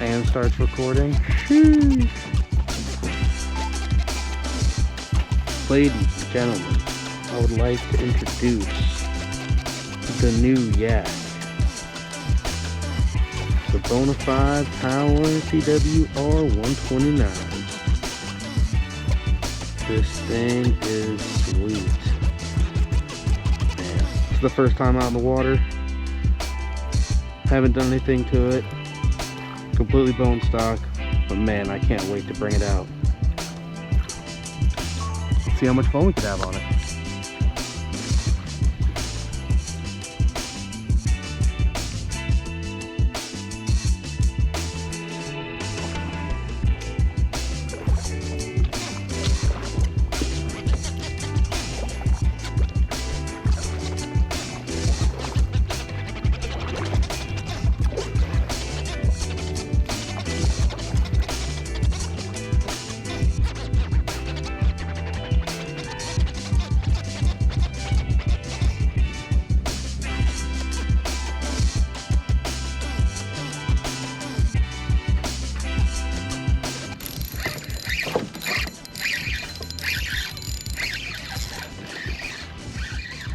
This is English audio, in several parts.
and starts recording. Sheesh. Ladies and gentlemen, I would like to introduce the new yak. The Bonafide Power PWR 129. This thing is sweet. Man, it's the first time out in the water. Haven't done anything to it. Completely bone stock. But man, I can't wait to bring it out. Let's see how much fun we could have on it.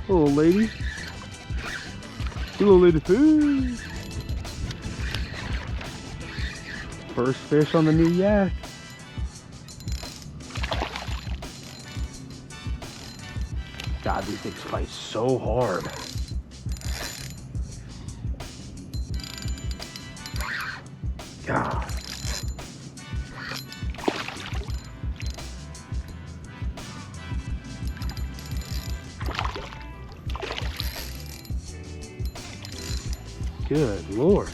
Little lady. Little lady fish. First fish on the new yak. God, these things fight so hard. God. Good Lord.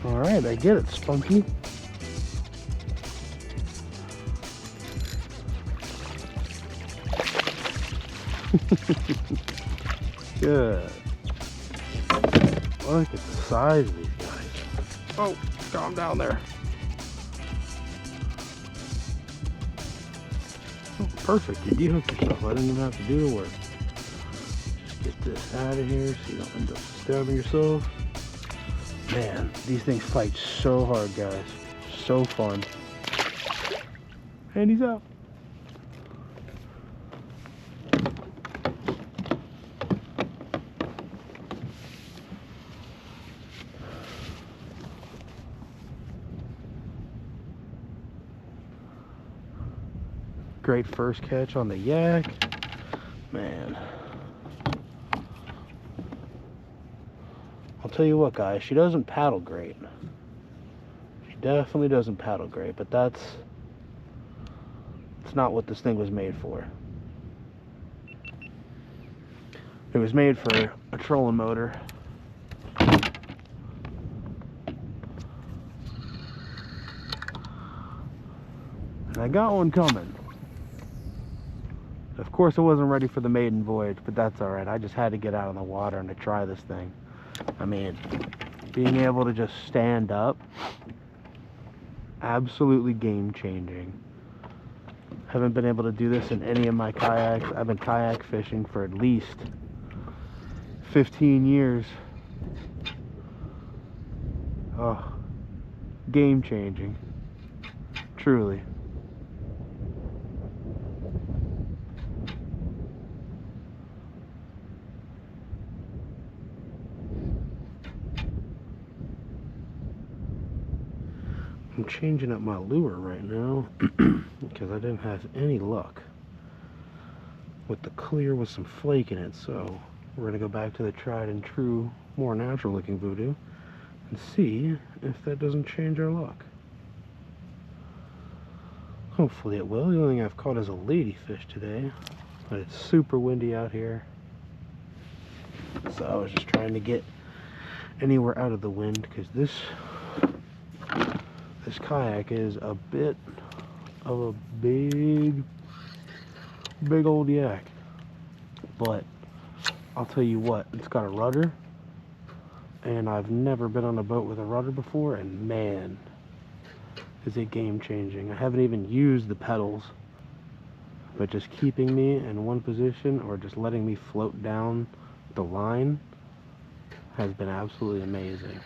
All right, I get it, Spunky. Good. Look at the size of these guys. Oh, calm down there. Oh, perfect. You de-hooked yourself. I didn't even have to do the work. Just get this out of here so you don't end up stabbing yourself. Man, these things fight so hard, guys. So fun. And he's out. Great first catch on the yak. Man. I'll tell you what, guys, she doesn't paddle great. She definitely doesn't paddle great, but it's not what this thing was made for. It was made for a trolling motor. And I got one coming. Of course, I wasn't ready for the maiden voyage, but that's alright. I just had to get out on the water and to try this thing. I mean, being able to just stand up, absolutely game-changing. Haven't been able to do this in any of my kayaks. I've been kayak fishing for at least 15 years. Oh, game-changing. Truly. I'm changing up my lure right now because I didn't have any luck with the clear with some flake in it, so we're going to go back to the tried and true, more natural looking voodoo and see if that doesn't change our luck. Hopefully it will. The only thing I've caught is a ladyfish today, but it's super windy out here, so I was just trying to get anywhere out of the wind because this kayak is a bit of a big old yak, but I'll tell you what, it's got a rudder, and I've never been on a boat with a rudder before, and man, is it game changing. I haven't even used the pedals. but just keeping me in one position or just letting me float down the line has been absolutely amazing.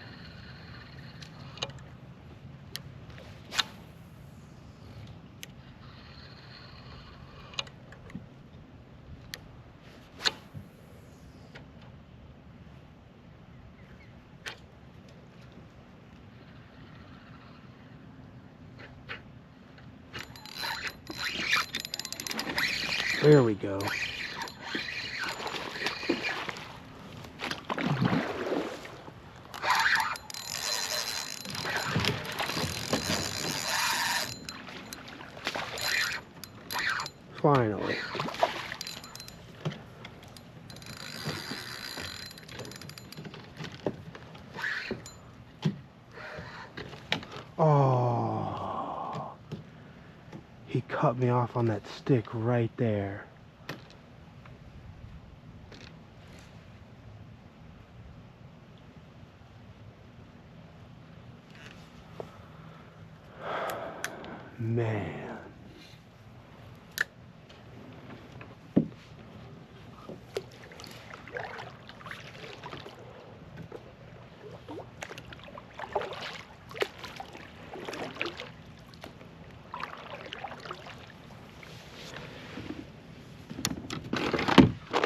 There we go. Finally. Oh, he cut me off on that stick right there. Man.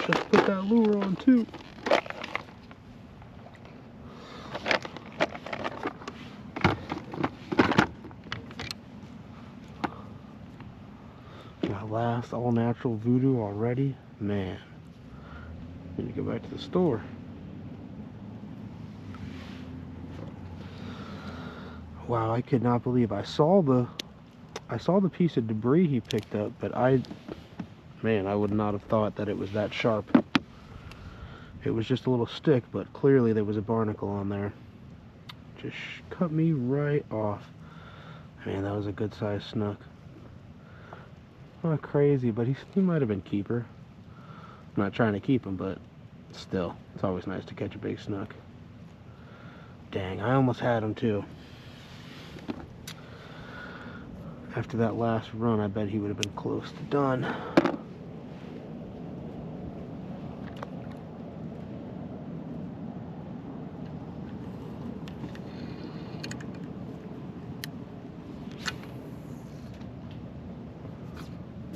Just put that lure on too. That last all natural voodoo already, man. Need to go back to the store. Wow, I could not believe I saw the piece of debris he picked up, but man, I would not have thought that it was that sharp. It was just a little stick, but clearly there was a barnacle on there. Just cut me right off. Man, that was a good sized snook. Not crazy, but he might have been keeper. I'm not trying to keep him, but still, it's always nice to catch a big snook. Dang, I almost had him too. After that last run, I bet he would have been close to done.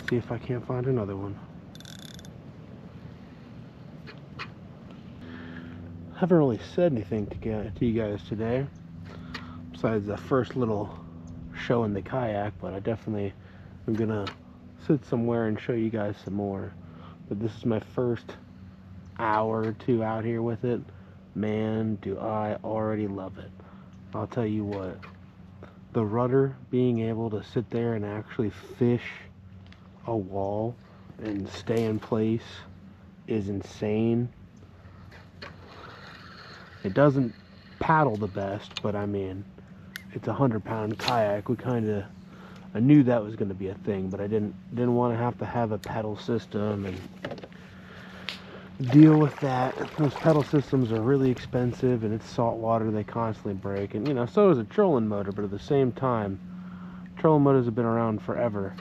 See if I can't find another one. Haven't really said anything to you guys today, besides the first little show in the kayak, but I definitely am gonna sit somewhere and show you guys some more. But this is my first hour or two out here with it. Man, do I already love it. I'll tell you what, the rudder, being able to sit there and actually fish a wall and stay in place is insane. It doesn't paddle the best, but I mean, it's a 100-pound kayak. I knew that was going to be a thing, but I didn't want to have a pedal system and deal with that. Those pedal systems are really expensive, and it's salt water, they constantly break, and you know, so is a trolling motor. But at the same time, trolling motors have been around forever.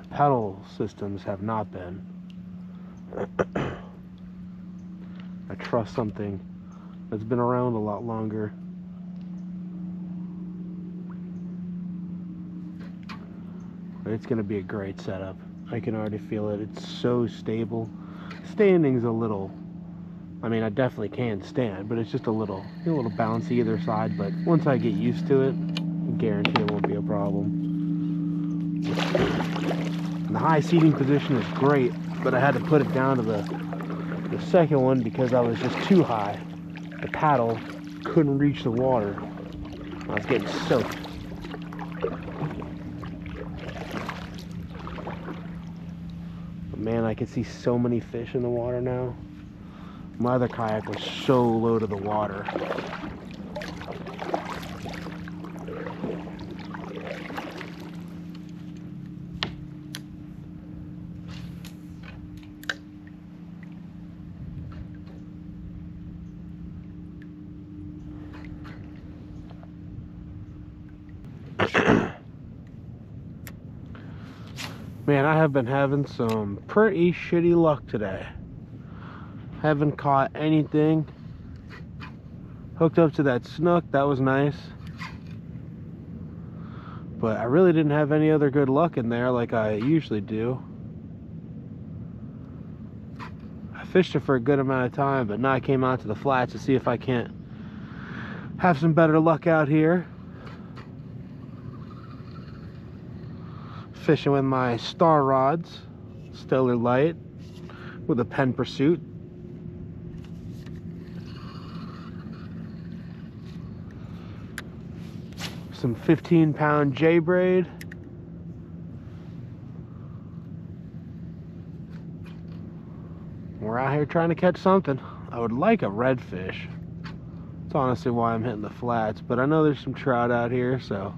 Pedal systems have not been. I trust something that's been around a lot longer. But it's going to be a great setup. I can already feel it. It's so stable. Standing's a little, I mean, I definitely can stand, but it's just a little bouncy either side. But once I get used to it, I guarantee it won't be a problem. And the high seating position is great, but I had to put it down to the second one because I was just too high. The paddle couldn't reach the water. I was getting soaked. But man, I can see so many fish in the water now. My other kayak was so low to the water. Man, I have been having some pretty shitty luck today. Haven't caught anything. Hooked up to that snook, that was nice. But I really didn't have any other good luck in there like I usually do. I fished it for a good amount of time, but now I came out to the flats to see if I can't have some better luck out here. Fishing with my star rods, Stellar Light, with a Pen Pursuit. Some 15-pound J-braid. We're out here trying to catch something. I would like a redfish. That's honestly why I'm hitting the flats, but I know there's some trout out here, so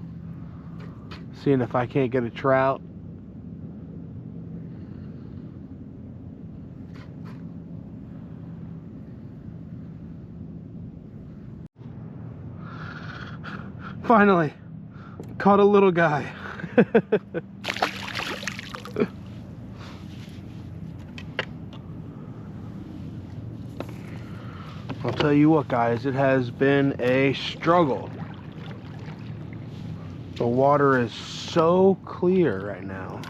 seeing if I can't get a trout. Finally, caught a little guy. I'll tell you what, guys, it has been a struggle. The water is so clear right now.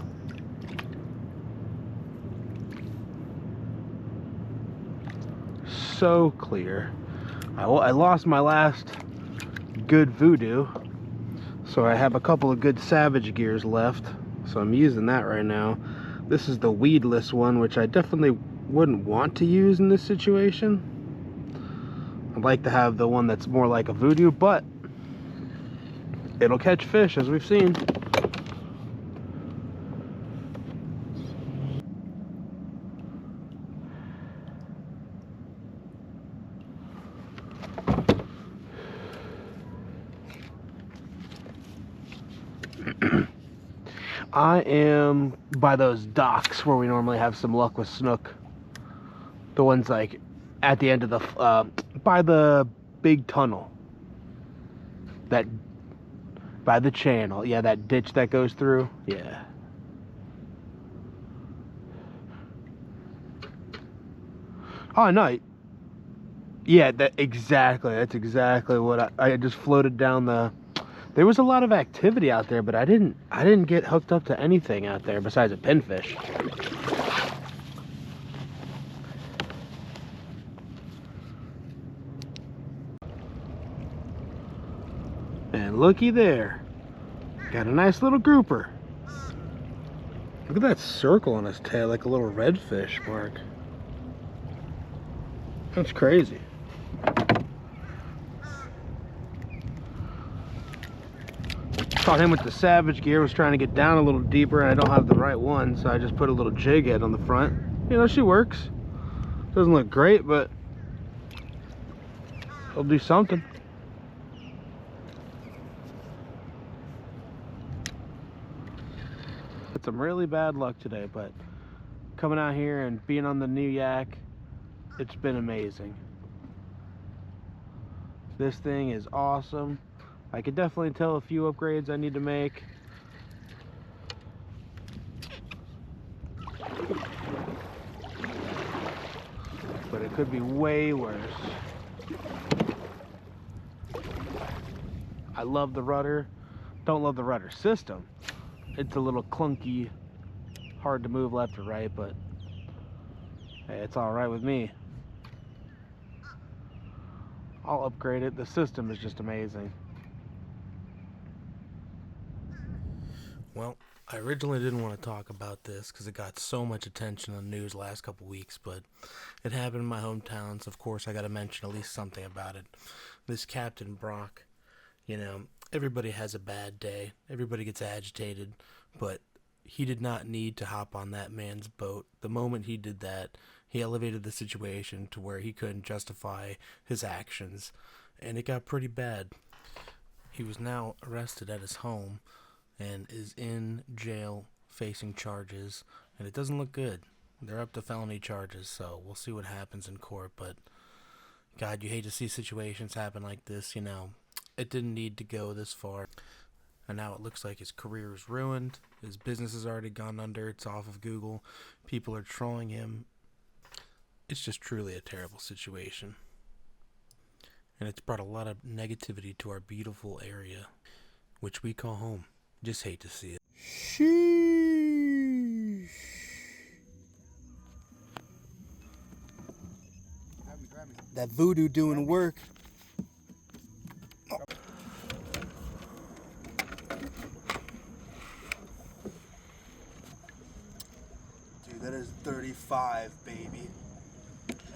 So clear. I lost my last good voodoo, so I have a couple of good savage gears left, so I'm using that right now. This is the weedless one, which I definitely wouldn't want to use in this situation. I'd like to have the one that's more like a voodoo, but it'll catch fish, as we've seen. I am by those docks where we normally have some luck with snook. The ones like at the end of the, by the big tunnel. That, by the channel. Yeah, that ditch that goes through. Yeah. Oh, no. Yeah, that's exactly what I just floated down the... There was a lot of activity out there, but I didn't get hooked up to anything out there besides a pinfish. And looky there. Got a nice little grouper. Look at that circle on his tail, like a little redfish mark. That's crazy. Caught him with the savage gear, was trying to get down a little deeper, and I don't have the right one, so I just put a little jig head on the front. You know, she works. Doesn't look great, but it'll do something. Had some really bad luck today, but coming out here and being on the new yak, it's been amazing. This thing is awesome. I could definitely tell a few upgrades I need to make. But it could be way worse. I love the rudder. Don't love the rudder system. It's a little clunky, hard to move left or right, but hey, it's all right with me. I'll upgrade it. The system is just amazing. Well, I originally didn't want to talk about this because it got so much attention on the news last couple weeks, but it happened in my hometown, so of course I got to mention at least something about it. This Captain Brock, you know, everybody has a bad day. Everybody gets agitated, but he did not need to hop on that man's boat. The moment he did that, he elevated the situation to where he couldn't justify his actions, and it got pretty bad. He was now arrested at his home and is in jail facing charges, and it doesn't look good. They're up to felony charges, so we'll see what happens in court, but God, you hate to see situations happen like this, you know. It didn't need to go this far. and now it looks like his career is ruined. His business has already gone under. It's off of Google. People are trolling him. It's just truly a terrible situation. And it's brought a lot of negativity to our beautiful area, which we call home. Just hate to see it. Sheesh. That voodoo doing work. Oh. Dude, that is 35, baby.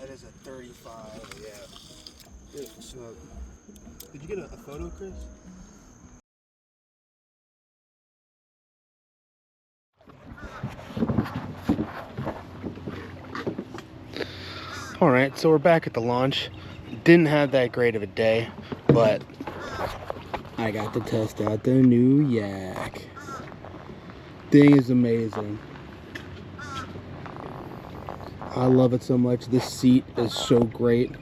That is a 35. Yeah. Beautiful snook. Did you get a photo, Chris? Alright, so we're back at the launch. Didn't have that great of a day, but I got to test out the new yak. Thing is amazing. I love it so much. This seat is so great.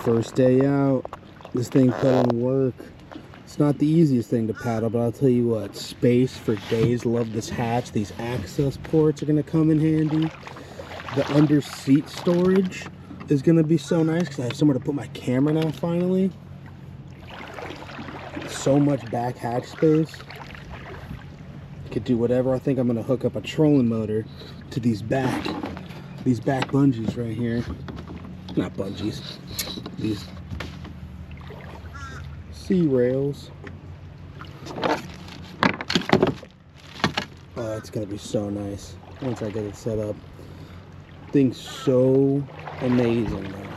First day out, this thing put in work. It's not the easiest thing to paddle, but I'll tell you what, space for days. Love this hatch. These access ports are gonna come in handy. The under seat storage is gonna be so nice because I have somewhere to put my camera now finally. So much back hatch space. Could do whatever. I think I'm gonna hook up a trolling motor to these back bungees right here. Not bungees. These sea rails. Oh, it's gonna be so nice once I get it set up. Thing's so amazing, man.